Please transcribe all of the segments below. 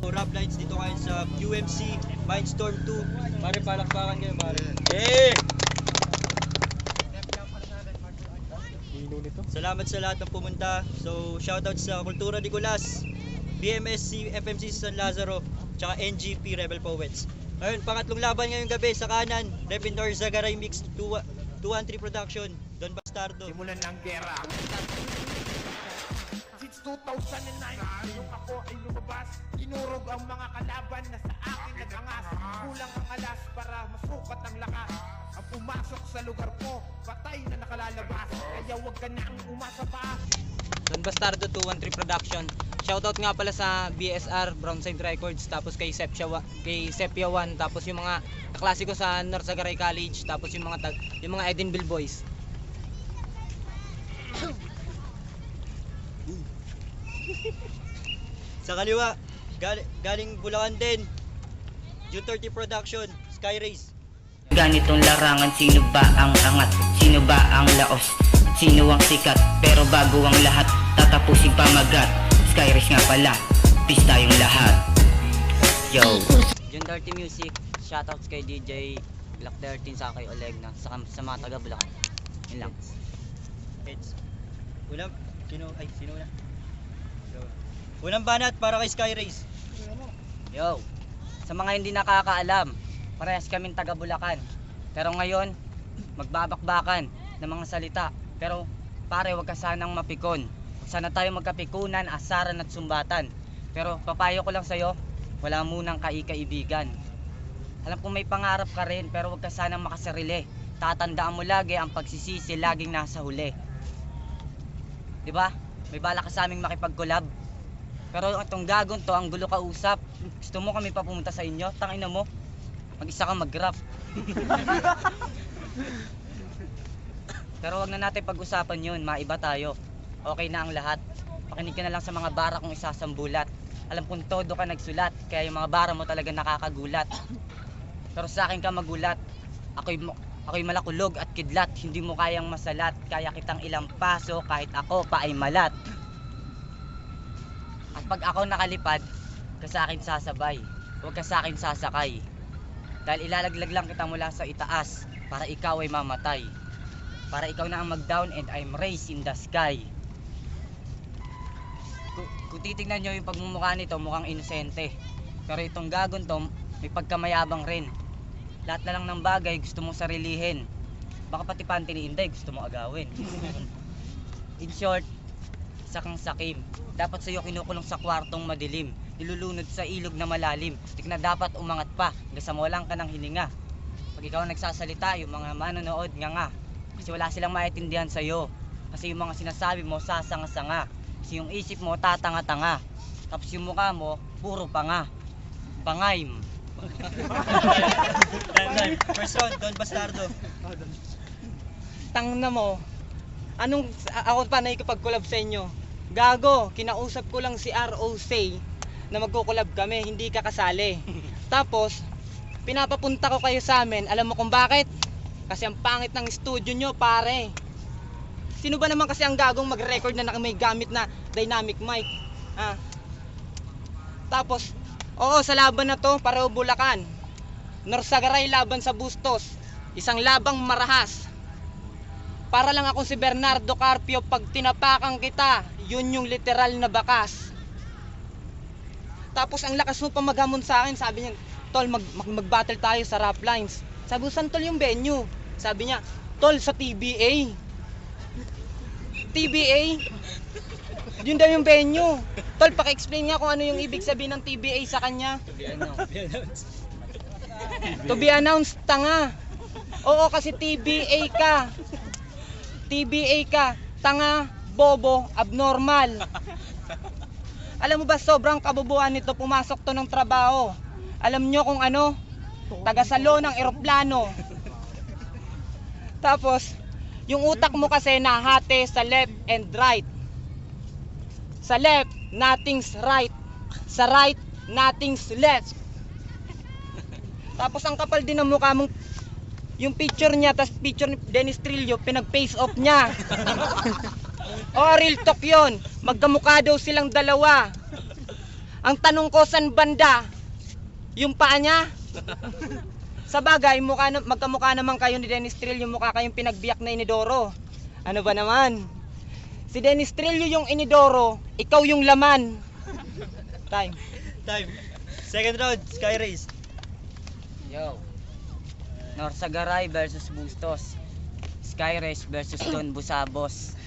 So rap lines dito kayo sa QMC Mindstorm 2. Pare palakpakan kayo pare. Eh! Salamat sa lahat ng pumunta. So shoutout sa Kultura Nicolas, BMSC, FMC San Lazaro, tsaka NGP Rebel Poets. Ngayon, pangatlong laban ngayong gabi sa kanan, Repintor Zagaray Mix 213 Production, Don Bastardo. Simulan ng gera. Since 2009, yung ako ay lumabas, tinurog ang mga kalaban na sa akin nagangas. Kulang ang alas para masukat ang lakas. Ang pumasok sa lugar ko, patay na nakalalabas. Kaya wag ka na ang umasa pa. Don Bastardo 213 Production. Shoutout nga pala sa BSR, Brownside Records, tapos kay Sepia 1, tapos yung mga kaklase ko sa North Sagaray College, tapos yung mga Edenville Boys. Sa kaliwa, galing Bulacan din, June 30 Production, Sky Race. Ganitong larangan, sino ba ang angat? Sino ba ang laos? Sino ang sikat? Pero bago ang lahat, tatapusin pamagat. Skyrace nga pala, peace tayong lahat. Yo! June 30 Music, shoutouts kay DJ Black 13 sa kay Oleg na sa mga taga Bulacan. Yun lang. Heads. Sino na? Unang banat para kay Sky Race. Yo! Sa mga hindi nakakaalam, parehas kaming taga Bulacan. Pero ngayon, magbabakbakan ng mga salita. Pero pare, wag ka sanang mapikon. Sana tayo magkapikunan, asaran at sumbatan. Pero papayo ko lang sa'yo, wala munang kaibigan. Alam kong may pangarap ka rin, pero wag ka sanang makasarili. Tatandaan mo lagi, ang pagsisisi laging nasa huli. Diba? May bala ka sa aming makipag-collab. Pero itong gagong to, ang gulo ka usap. Gusto mo kami papumunta sa inyo? Tangina mo, mag-isa ka mag-rap. Pero wag na natin pag-usapan yun, maiba tayo. Okay na ang lahat. Pakinig ka na lang sa mga bara kong isasambulat. Alam kong todo ka nagsulat, kaya yung mga bara mo talaga nakakagulat. Pero sa akin ka magulat. Ako'y malakulog at kidlat, hindi mo kayang masalat. Kaya kitang ilang paso kahit ako pa ay malat. At pag ako nakalipad, ka sa akin sasabay. Huwag ka sa akin sasakay. Dahil ilalaglag lang kita mula sa itaas para ikaw ay mamatay. Para ikaw na ang mag-down and I'm raised in the sky. Kung titignan nyo yung pagmumukha nito, mukhang inosente. Pero itong gagon to, may pagkamayabang rin. Lahat na lang ng bagay gusto mong sarilihin. Baka pati panty ni Inday gusto mong agawin. In short, isa kang sakim. Dapat sa'yo kinukulong sa kwartong madilim. Nilulunod sa ilog na malalim. Di ka na dapat umangat pa, hanggang sa mawalan ka ng hininga. Pag ikaw nagsasalita, yung mga manonood nga. Kasi wala silang maintindihan sa'yo. Kasi yung mga sinasabi mo, sasanga-sanga. Kasi yung isip mo, tatanga-tanga. Tapos yung mukha mo, puro panga. Pangaym. First round, Don Bastardo. Tangna mo. Ako pa nakikipag-collab sa inyo? Gago, kinausap ko lang si ROC na magko-collab kami, hindi ka kasali. Tapos, pinapapunta ko kayo sa amin. Alam mo kung bakit? Kasi ang pangit ng studio nyo, pare. Sino ba naman kasi ang gagong mag-record na may gamit na dynamic mic? Tapos, oo, sa laban na to, pareho Bulacan. North Sagaray laban sa Bustos. Isang labang marahas. Para lang ako si Bernardo Carpio, pag tinapakan kita, yun yung literal na bakas. Tapos ang lakas mo pa maghamon sa akin, sabi niya, tol, mag-battle tayo sa rap lines. Sabi ko, saan tol yung venue? Sabi niya, tol, sa TBA. TBA? Yun daw yung venue. Tol, paki-explain nga kung ano yung ibig sabihin ng TBA sa kanya. To be announced, tanga. Oo, kasi TBA ka. TBA ka, tanga, bobo, abnormal. Alam mo ba, sobrang kabubuan nito, pumasok to ng trabaho. Alam nyo kung ano? Taga-salo ng eroplano. Tapos, yung utak mo kasi nahati sa left and right. Sa left, nothing's right. Sa right, nothing's left. Tapos ang kapal din ng mukha mong, yung picture niya, tas picture ni Dennis Trillo, pinag-face off niya. Oh, real talk yun. Magkamukha daw silang dalawa. Ang tanong ko, san banda? Yung paa niya? Sa bagay, magkamukha naman kayo ni Dennis Trillo, yung mukha kayong pinagbiyak na Inidoro. Ano ba naman? Si Dennis Trillo yung Inidoro, ikaw yung laman. Time. Time. Second round, Sky Race. Yo. Norsagaray versus Bustos. Skyres versus Don Busabos.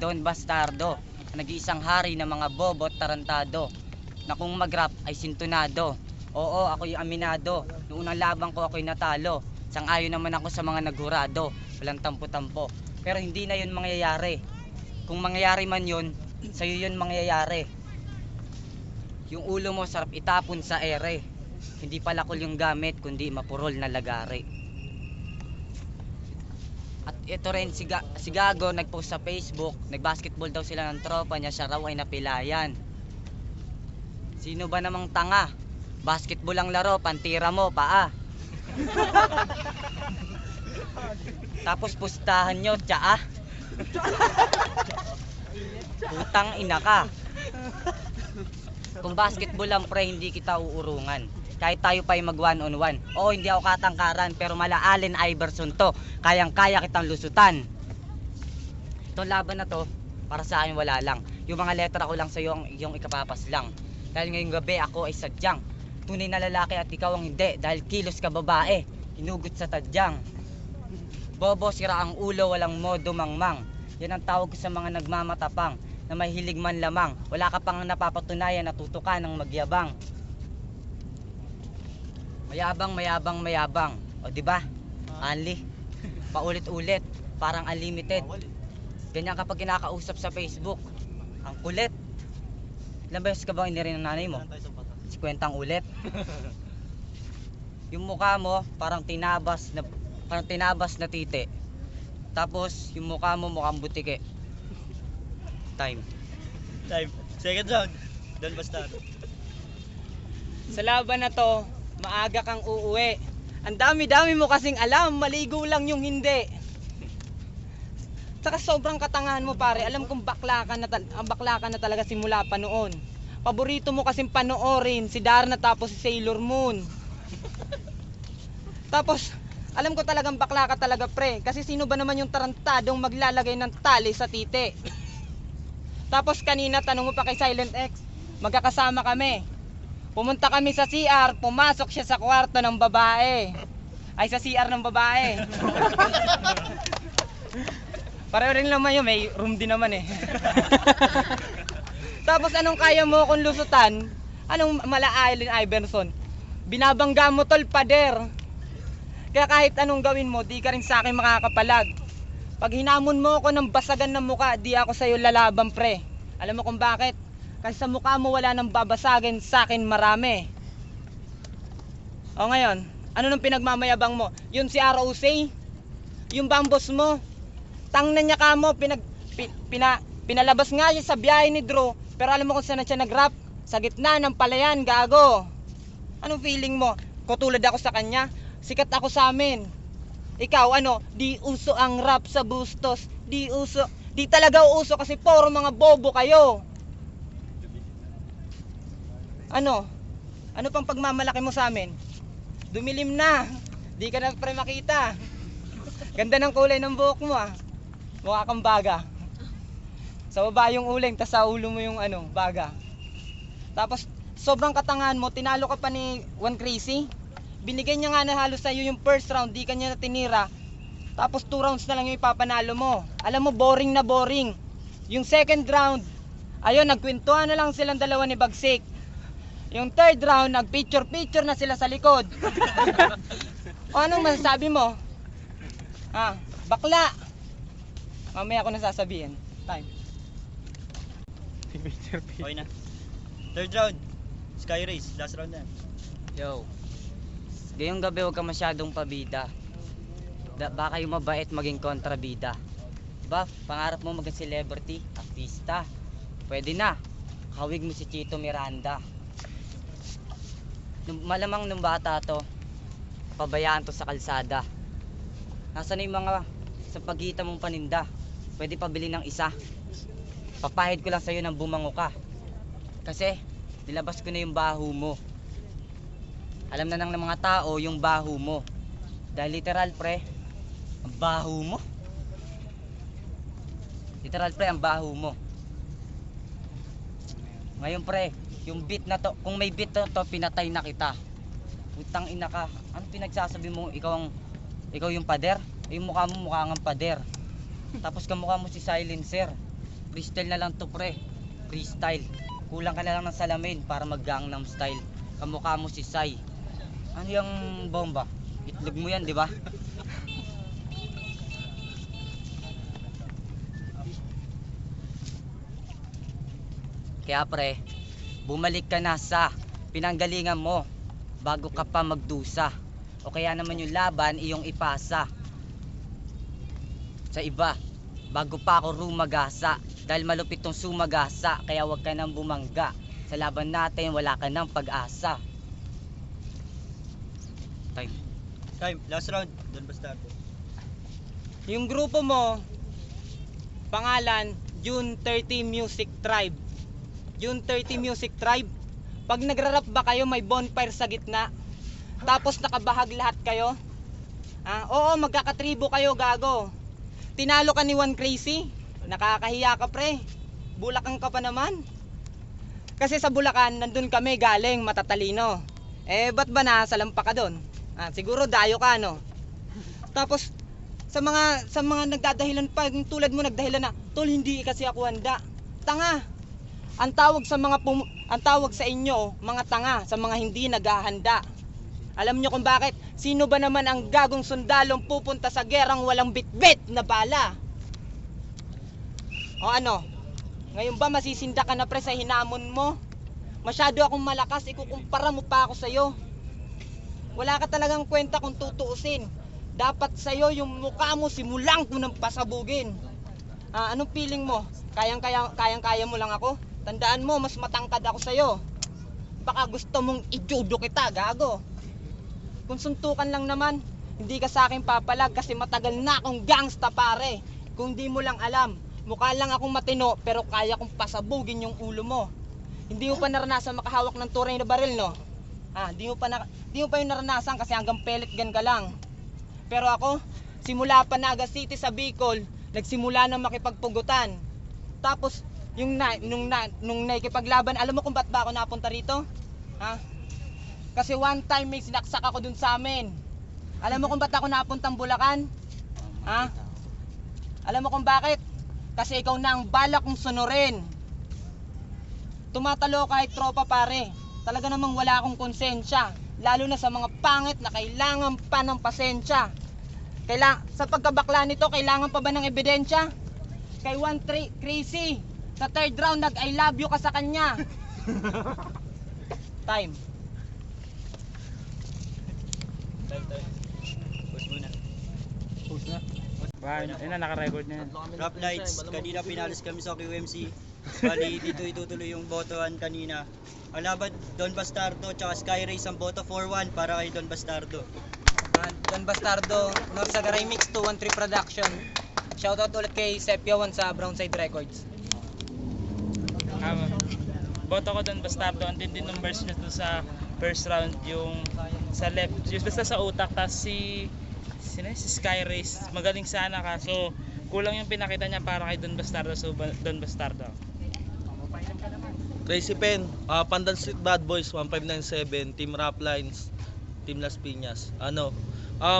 Don Bastardo. Nag-iisang hari ng mga bobo at tarantado. Na kung mag-rap ay sintunado. Oo, ako yung aminado. Noong unang laban ko ako'y natalo. Sang-ayon naman ako sa mga naghurado. Walang tampo-tampo. Pero hindi na yun mangyayari. Kung mangyayari man yun, sa'yo yun mangyayari. Yung ulo mo sarap itapon sa ere. Hindi palakol yung gamit, kundi mapurol na lagari. At ito rin si Gago nagpost sa Facebook, nagbasketball daw sila ng tropa niya, siya raw ay napilayan. Sino ba namang tanga? Basketball ang laro, pantira mo, paa. Tapos pustahan nyo, tsaa. Putang ina ka. Kung basketball lang pre, hindi kita uurungan. Kahit tayo pa ay mag 1-on-1. Oo, hindi ako katangkaran, pero mala Allen Iverson to. Kayang-kaya kitang lusutan. Itong laban na to, para sa akin wala lang. Yung mga letra ko lang sa iyo yung ikapapas lang. Dahil ngayong gabi ako ay sadyang tunay na lalaki at ikaw ang hindi. Dahil kilos ka babae, hinugot sa tadyang. Bobo, sira ang ulo, walang modo mangmang. Yan ang tawag ko sa mga nagmamatapang na may hilig man lamang. Wala ka pang napapatunayan, natuto ka ng magyabang. Mayabang. O di ba? Anli. Paulit-ulit, parang unlimited. Ganyan kapag kinakausap sa Facebook. Ang kulit. Ilang beses ka bang inirin ng nanay mo? 50 ulit. Yung mukha mo parang tinabas na titi. Tapos yung mukha mo mukhang butike. Time. Second round, Don Bastardo. Sa laban na to, maaga kang uuwi. Ang dami-dami mo kasing alam, maligo lang yung hindi. Saka sobrang katangahan mo pare, alam kong bakla ka na talaga simula pa noon. Paborito mo kasing panoorin si Darna tapos si Sailor Moon. Tapos, alam ko talagang bakla ka talaga pre, kasi sino ba naman yung tarantadong maglalagay ng tali sa titi? Tapos kanina tanong mo pa kay Silent X, magkakasama kami. Pumunta kami sa CR, pumasok siya sa kwarto ng babae. Ay, sa CR ng babae. Pareho rin naman yun, may room din naman eh. Tapos anong kaya mo kung lusutan? Anong mala Allen Iverson? Binabangga mo tol, pader. Kaya kahit anong gawin mo, di ka rin sa akin makakapalag. Pag hinamon mo ako ng basagan ng muka, di ako sa'yo lalaban pre. Alam mo kung bakit? Kasi sa mukha mo wala nang babasagin, sa akin marami. O ngayon, ano nang pinagmamayabang mo? Yun si ROC? Yung bambos mo? Tang na niya ka mo, pinalabas nga siya sa biyahe ni Drew. Pero alam mo kung saan siya nag-rap? Sa gitna ng palayan, gago. Anong feeling mo? Kutulad ako sa kanya? Sikat ako sa amin. Ikaw ano? Di uso ang rap sa Bustos. Di uso. Di talaga uso kasi puro mga bobo kayo. Ano? Ano pang pagmamalaki mo sa amin? Dumilim na. Di ka na pre makita. Ganda ng kulay ng buhok mo ah. Mukha kang baga. Sa baba yung uling, tas sa ulo mo yung ano, baga. Tapos sobrang katangahan mo, tinalo ka pa ni One Crazy. Binigay niya nga na halos sa'yo yung first round, di ka niya natinira. Tapos 2 rounds na lang yung ipapanalo mo. Alam mo, boring na boring. Yung second round, ayun, nagkwentuhan na lang silang dalawa ni Bagsik. Yung third round, nag-picture-picture na sila sa likod. O anong masasabi mo? Ha? Bakla! Mamaya ako na sasabihin. Time. Okay na. Third round, Sky Race. Last round na. Yo. Ngayong gabi huwag ka masyadong pabida. Baka yung mabait maging kontrabida. Ba, pangarap mo maging celebrity, artista. Pwede na. Kawig mo si Chito Miranda. Malamang nung bata to, pabayaan to sa kalsada. Nasaan na yung mga sa pagitan mong paninda? Pwede pabili ng isa. Papahid ko lang sa'yo ng bumango ka. Kasi Nilabas ko na yung baho mo. Alam na ng mga tao yung baho mo. Dahil literal pre, ang baho mo. Literal pre, ang baho mo. Ngayon pre, yung beat na to, kung may beat na to, pinatay na kita. Putang ina ka, ano pinagsasabi mo, ikaw yung pader? Yung mukha mo mukha ng pader. Tapos kamukha mo si Silencer. Freestyle na lang to pre, freestyle. Kulang ka na lang ng salamin para mag Gangnam Style. Kamukha mo si Sai. Ano yung bomba? Itlog mo yan, di ba? Kaya pre, bumalik ka na sa pinanggalingan mo bago ka pa magdusa. O kaya naman yung laban iyong ipasa sa iba bago pa ako rumagasa. Dahil malupit tong sumagasa, kaya wag ka nang bumangga. Sa laban natin wala ka nang pag-asa. Time, last round. Don Bastardo. Yung grupo mo, pangalan, June 30 Music Tribe. June 30 Music Tribe. Pag nagrarap ba kayo, may bonfire sa gitna. Tapos nakabahag lahat kayo. Oo, magkakatribo kayo, gago. Tinalo ka ni One Crazy. Nakakahiya ka pre. Bulacan ka pa naman. Kasi sa Bulacan, nandun kami galing matatalino. Ba't ba nasa lampa ka doon? Siguro dayo ka no. Tapos sa mga nagdadahilan pa, yung tulad mo nagdahilan na, tol hindi kasi ako handa. Tanga. Ang tawag sa inyo, mga tanga, sa mga hindi naghahanda. Alam nyo kung bakit? Sino ba naman ang gagong sundalong pupunta sa gerang walang bitbit na bala? O ano? Ngayon ba masisinda ka na pre sa hinamon mo? Masyado akong malakas, ikukumpara mo pa ako sa'yo. Wala ka talagang kwenta kung tutuusin. Dapat sa'yo yung mukha mo simulang ko ng pasabugin. Anong feeling mo? Kayang-kaya mo lang ako? Tandaan mo, mas matangkad ako sa'yo. Baka gusto mong i-judo kita, gago. Kung suntukan lang naman, hindi ka sa akin papalag kasi matagal na akong gangsta pare. Kung di mo lang alam, mukha lang akong matino pero kaya kong pasabugin yung ulo mo. Hindi mo pa naranasan makahawak ng tunay na baril, no? Di mo pa yung naranasan kasi hanggang pellet gun ka lang. Pero ako, simula pa Naga City sa Bicol, nagsimula na makipagpugutan. Tapos, nung nakikipaglaban, alam mo kung ba't ba ako napunta rito? Kasi one time may sinaksak ako dun sa amin. Alam mo kung ba't ako napuntang Bulacan? Alam mo kung bakit? Kasi ikaw na ang balak kong sunurin. Tumatalo kahit tropa pare. Talaga namang wala akong konsensya. Lalo na sa mga pangit na kailangan pa ng pasensya. Sa pagkabakla nito, kailangan pa ba ng ebidensya? Kay One Crazy, sa third round nag-I love you ka sa kanya. Time. Pause muna. Ayun na, naka-record na yan. Rap Lights, kanina pinalis kami sa QMC. Bali, dito itutuloy yung botohan kanina. Ang laban, Don Bastardo, tsaka Sky Race ang boto 4-1 para kay Don Bastardo. Don Bastardo, Norsaga Remix 213 Production. Shoutout ulit kay Sepia 1 sa Brownside Records. Boto ko doon Bastardo, ang din numbers nyo sa first round, yung sa left, yung basta sa utak, tas si Sky Race, magaling sana kaso kulang yung pinakita niya para kay Don Bastardo, so Don Bastardo. Crazy Pen, Pandan Street Bad Boys 1597, Team Rap Lines, Team Las Piñas.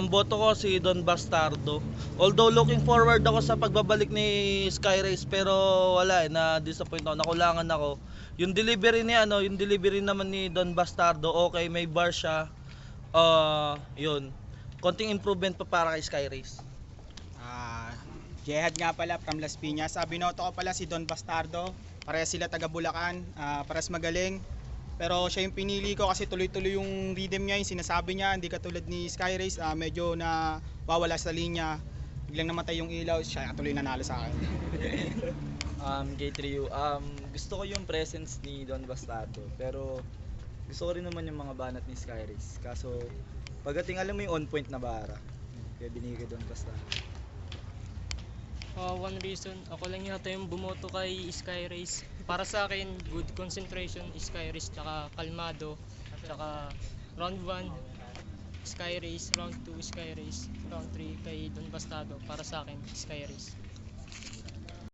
Boto ko si Don Bastardo. Although looking forward ako sa pagbabalik ni Sky Race, pero wala na-disappoint ako, nakulangan ako. Yung delivery naman ni Don Bastardo, okay, may bar siya. Yun. Konting improvement pa para kay Sky Race. Jehad nga pala from Las Piñas. Binoto ko pala si Don Bastardo. Parehas sila taga Bulacan, parehas magaling. Pero siya yung pinili ko kasi tuloy-tuloy yung rhythm niya, yung sinasabi niya, hindi katulad ni Sky Race, medyo na wawala sa linya. Biglang namatay yung ilaw, siya tuloy nanalo sa akin. K3U, gusto ko yung presence ni Don Bastardo, pero gusto ko rin naman yung mga banat ni Sky Race. Kaso pagdating alam mo yung on point na bara, kaya binigay kay Don Bastardo. One reason, ako lang yata yung bumoto kay Sky Race. Para sa akin, good concentration, Sky Race, tsaka kalmado, tsaka round 1, Sky Race, round 2, Sky Race, round 3 kay Don Bastado. Para sa akin, Sky Race.